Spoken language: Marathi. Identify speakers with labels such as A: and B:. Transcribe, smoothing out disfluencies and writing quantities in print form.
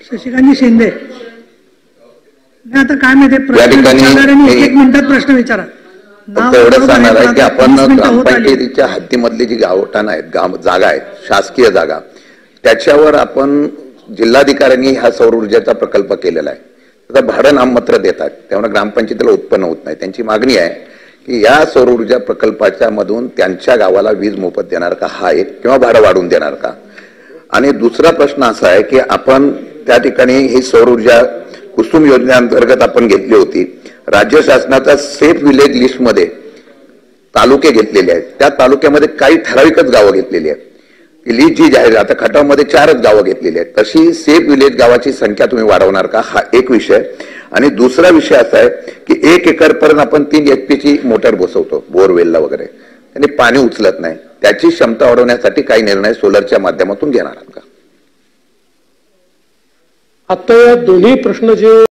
A: शशिकांत शिंदे, मी आता काय माहिती प्रश्न विचारणाऱ्यांनी एक मिनिटात प्रश्न विचारा.
B: एवढं सांगणार आहे की आपण ग्रामपंचायतीच्या हद्दीमधली जी गावठाण आहेत, जागा आहेत, शासकीय जागा, त्याच्यावर आपण जिल्हाधिकाऱ्यांनी हा सौर ऊर्जेचा प्रकल्प केलेला आहे. आता भाडं नाममात्र देतात, त्यामुळे ग्रामपंचायतीला उत्पन्न होत नाही. त्यांची मागणी आहे की या सौर ऊर्जा प्रकल्पाच्या मधून त्यांच्या गावाला वीज मोफत देणार का, हा एक, किंवा भाडं वाढवून देणार का. आणि दुसरा प्रश्न असा आहे की आपण त्या ठिकाणी ही सौर ऊर्जा कुसुम योजनेअंतर्गत आपण घेतली होती. राज्य शासनाच्या सेफ विलेज लिस्टमध्ये तालुके घेतलेले आहेत. त्या तालुक्यामध्ये काही ठराविकच गावं घेतलेली आहेत. लिस्ट जी जाहीर, आता खटावमध्ये 4च गावं घेतलेली आहेत. तशी सेफ विलेज गावाची संख्या तुम्ही वाढवणार का, हा एक विषय. आणि दुसरा विषय असा आहे की 1 एकर पर्यंत आपण 3 HP ची मोटर बसवतो बोरवेलला वगैरे, आणि पाणी उचलत नाही. त्याची क्षमता वाढवण्यासाठी काही निर्णय सोलरच्या माध्यमातून घेणार आहात का?
C: आता या दोन्ही प्रश्न जे